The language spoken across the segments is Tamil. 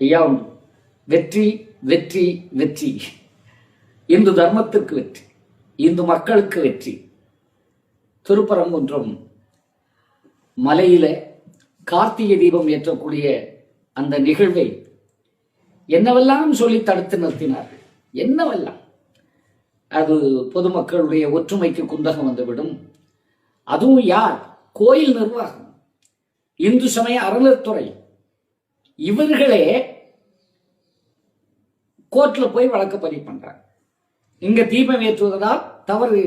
ஐயா உண்டு. வெற்றி வெற்றி வெற்றி. இந்து தர்மத்திற்கு வெற்றி, இந்து மக்களுக்கு வெற்றி. திருப்பரங்குன்றம் மலையில கார்த்திகை தீபம் ஏற்றக்கூடிய அந்த நிகழ்வை என்னவெல்லாம் சொல்லி தடுத்து நிறுத்தினார்கள். என்னவெல்லாம். அது பொதுமக்களுடைய ஒற்றுமைக்கு குந்தகம் வந்துவிடும். அதுவும் யார்? கோயில் நிர்வாகம், இந்து சமய அறநிலைத்துறை, இவர்களே கோர்ட்ல போய் வழக்கு பதிவு பண்றாங்க. இங்க தீபம் ஏற்றுவதால் தவறு,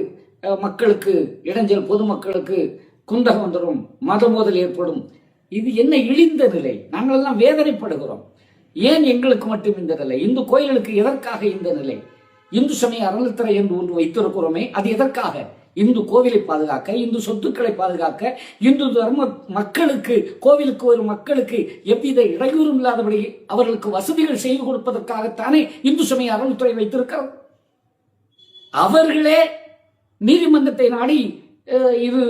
மக்களுக்கு இடைஞ்சல், பொதுமக்களுக்கு குந்தகம் வந்துடும், மத மோதல் ஏற்படும். இது என்ன இழிந்த நிலை! நாங்கள் எல்லாம் வேதனைப்படுகிறோம். ஏன் எங்களுக்கு மட்டும் இந்த நிலை? இந்து கோயில்களுக்கு எதற்காக இந்த நிலை? இந்து சமய அறநிலைத்துறை என்று ஒன்று வைத்திருக்கிறோமே, அது எதற்காக? இந்து கோவிலை பாதுகாக்க, இந்து சொத்துக்களை பாதுகாக்க, இந்து தர்ம மக்களுக்கு, கோவிலுக்கு வரும் மக்களுக்கு எவ்வித இடையூறும் இல்லாதபடி அவர்களுக்கு வசதிகள் செய்து கொடுப்பதற்காகத்தானே இந்து சமய அறநிலைத்துறை வைத்திருக்கிறது. அவர்களே நீதிமன்றத்தை நாடி இது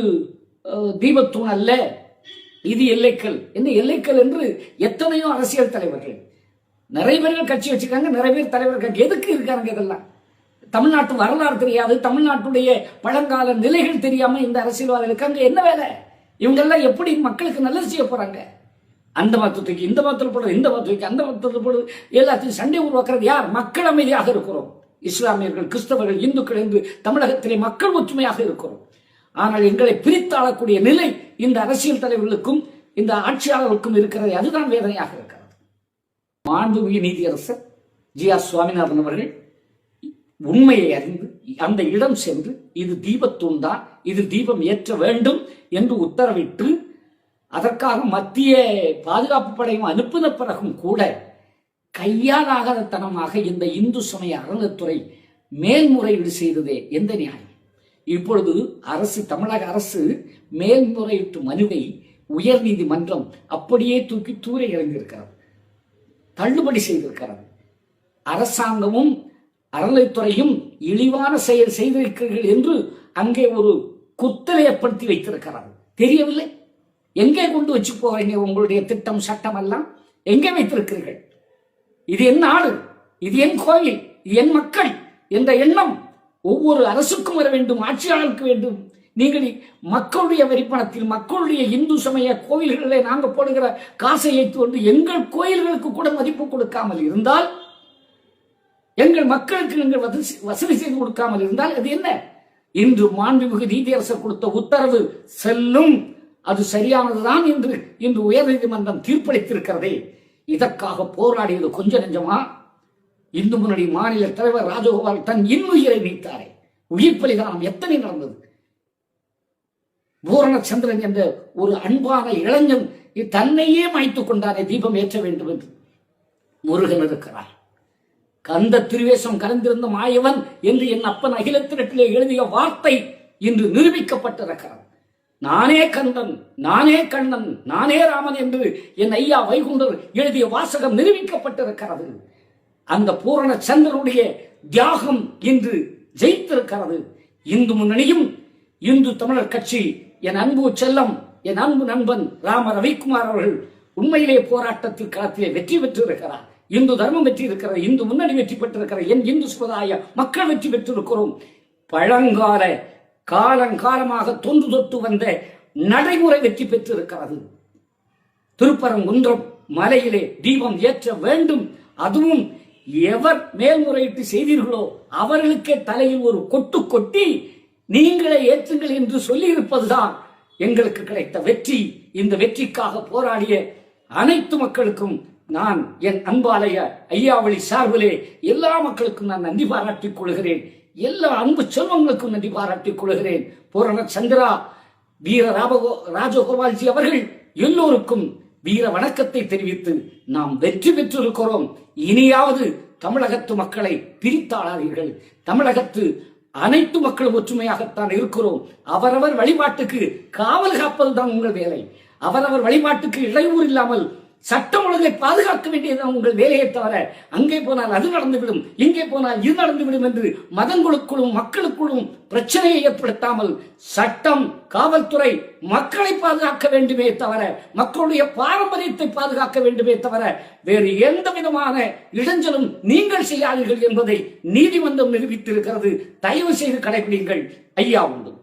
தீபத்தூண் அல்ல, இது எல்லைக்கல். என்ன எல்லைக்கல் என்று எத்தனையோ அரசியல் தலைவர்கள், நிறைய பேர்கள் கட்சி வச்சுக்காங்க, நிறைய பேர் தலைவர்கள் எதுக்கு இருக்காங்க? இதெல்லாம் தமிழ்நாட்டு வரலாறு தெரியாது, தமிழ்நாட்டுடைய பழங்கால நிலைகள் தெரியாம இந்த அரசியல்வாதிகளுக்கு அங்க என்ன வேலை? இவங்கெல்லாம் எப்படி மக்களுக்கு நல்லது செய்ய போறாங்க? அந்த மதத்துக்கு இந்த மதத்தில் போடுறது, இந்த மதத்துக்கு அந்த மதத்தில் போடுறது, எல்லாத்தையும் சண்டை உருவாக்குறது யார்? மக்கள் அமைதியாக இருக்கிறோம். இஸ்லாமியர்கள், கிறிஸ்தவர்கள், இந்துக்கள் என்று தமிழகத்திலே மக்கள் ஒற்றுமையாக இருக்கிறோம். ஆனால் எங்களை பிரித்தாளக்கூடிய நிலை இந்த அரசியல் தலைவர்களுக்கும் இந்த ஆட்சியாளர்களுக்கும் இருக்கிறது. அதுதான் வேதனையாக இருக்கிறது. மாண்புமிகு நீதியரசர் ஜி.ஆர். சுவாமிநாதன் அவர்கள் உண்மையை அறிந்து அந்த இடம் சென்று இது தீபத்தூண் தான், இது தீபம் ஏற்ற வேண்டும் என்று உத்தரவிட்டு அதற்காக மத்திய பாதுகாப்பு படையும் அனுப்பின பிறகும் கூட கையாலாகாத தனமாக இந்த இந்து சமய அறநிலைத்துறை மேல்முறையீடு செய்ததே எந்த நியாயம்? இப்பொழுது அரசு, தமிழக அரசு மேல்முறையீட்டு மனுவை உயர் நீதிமன்றம் அப்படியே தூக்கி தூர இறங்கியிருக்கிறது, தள்ளுபடி செய்திருக்கிறது. அரசாங்கமும் அறநிலைத்துறையும் இழிவான செயல் செய்திருக்கிறீர்கள் என்று அங்கே ஒரு குத்தலை ஏற்படுத்தி வைத்திருக்கிறார். தெரியவில்லை? எங்கே கொண்டு வச்சு போறீங்க? உங்களுடைய திட்டம், சட்டம் எல்லாம் எங்கே வைத்திருக்கிறீர்கள்? இது என் நாடு, இது என் கோயில், இது என் மக்கள் என்ற எண்ணம் ஒவ்வொரு அரசுக்கும் வர வேண்டும், ஆட்சியாளருக்கு வேண்டும். நீங்கள் மக்களுடைய வரிப்பணத்தில், மக்களுடைய இந்து சமய கோயில்களிலே நாங்கள் போடுகிற காசை வைத்து கொண்டு எங்கள் கோயில்களுக்கு கூட மதிப்பு கொடுக்காமல் இருந்தால், எங்கள் மக்களுக்கு நீங்கள் வசதி செய்து கொடுக்காமல் இருந்தால் அது என்ன? இன்று மாண்புமிகு நீதியரசர் கொடுத்த உத்தரவு செல்லும், அது சரியானதுதான் என்று இன்று உயர்நீதிமன்றம் தீர்ப்பளித்திருக்கிறதே. இதற்காக போராடியது கொஞ்ச நெஞ்சமா? இந்து முன்னணி மாநில தலைவர் ராஜகோபால் தன் இன்னுயிரை நீத்தாரே, உயிர் பலிதானம் எத்தனை நடந்தது? பூரணச்சந்திரன் என்ற ஒரு அன்பான இளைஞன் தன்னையே மாய்த்துக் கொண்டாரே தீபம் ஏற்ற வேண்டும் என்று. முருகன் இருக்கிறார், கந்த திருவேசம் கலந்திருந்த மாயவன் என்று என் அப்பன் அகிலத்திரட்டிலே எழுதிய வார்த்தை இன்று நிரூபிக்கப்பட்டிருக்கிறது. நானே கந்தன், நானே கண்ணன், நானே ராமன் என்று என் ஐயா வைகுண்டர் எழுதிய வாசகம் நிரூபிக்கப்பட்டிருக்கிறது. அந்த பூரண சந்திரனுடைய தியாகம் இன்று ஜெயித்திருக்கிறது. இந்து முன்னணியும் இந்து தமிழர் கட்சி, என் அன்பு செல்லம், என் அன்பு நண்பன் ராம ரவிக்குமார் அவர்கள் உண்மையிலே போராட்டத்தில் களத்திலே வெற்றி பெற்றிருக்கிறார். இந்து தர்மம் வெற்றி இருக்கிறது, இந்து முன்னணி வெற்றி பெற்றிருக்கிறது, என் இந்து சமுதாய மக்கள் வெற்றி பெற்றிருக்கிறோம். பழங்கால காலங்காலமாக தொன்று தொட்டு வந்த நடைமுறை வெற்றி பெற்றிருக்கிறது. திருப்பரங்குன்றம் மலையிலே தீபம் ஏற்ற வேண்டும். அதுவும் எவர் மேல்முறையீட்டு செய்தீர்களோ அவர்களுக்கே தலையில் ஒரு கொட்டு கொட்டி நீங்களே ஏற்றுங்கள் என்று சொல்லி இருப்பதுதான் எங்களுக்கு கிடைத்த வெற்றி. இந்த வெற்றிக்காக போராடிய அனைத்து மக்களுக்கும் நான் என் அன்பாலய ஐயாவளி சார்பிலே எல்லா மக்களுக்கும் நான் நன்றி பாராட்டிக் கொள்கிறேன். எல்லா அன்பு செல்வங்களுக்கும் நன்றி பாராட்டிக் கொள்கிறேன். பூரண சந்திரா, வீர ராஜகோபால்ஜி அவர்கள் எல்லோருக்கும் வீர வணக்கத்தை தெரிவித்து நாம் வெற்றி பெற்றிருக்கிறோம். இனியாவது தமிழகத்து மக்களை பிரித்தாளாதீர்கள். தமிழகத்து அனைத்து மக்களும் ஒற்றுமையாகத்தான் இருக்கிறோம். அவரவர் வழிபாட்டுக்கு காவல் காப்பதுதான் உங்கள் வேலை. அவரவர் வழிபாட்டுக்கு இடையூறு இல்லாமல் சட்டம் ஒழுங்கை பாதுகாக்க வேண்டியது உங்கள் வேலையை தவிர அங்கே போனால் அது நடந்துவிடும், இங்கே போனால் இது நடந்துவிடும் என்று மதங்களுக்குள்ளும் மக்களுக்குள்ளும் பிரச்சனையை ஏற்படுத்தாமல் சட்டம், காவல்துறை மக்களை பாதுகாக்க வேண்டுமே தவிர, மக்களுடைய பாரம்பரியத்தை பாதுகாக்க வேண்டுமே தவிர வேறு எந்த விதமான இடைஞ்சலும் நீங்கள் செய்யாதீர்கள் என்பதை நீதிமன்றம் நிரூபித்திருக்கிறது. தயவு செய்து கடைபிடிங்கள். ஐயா உண்டு.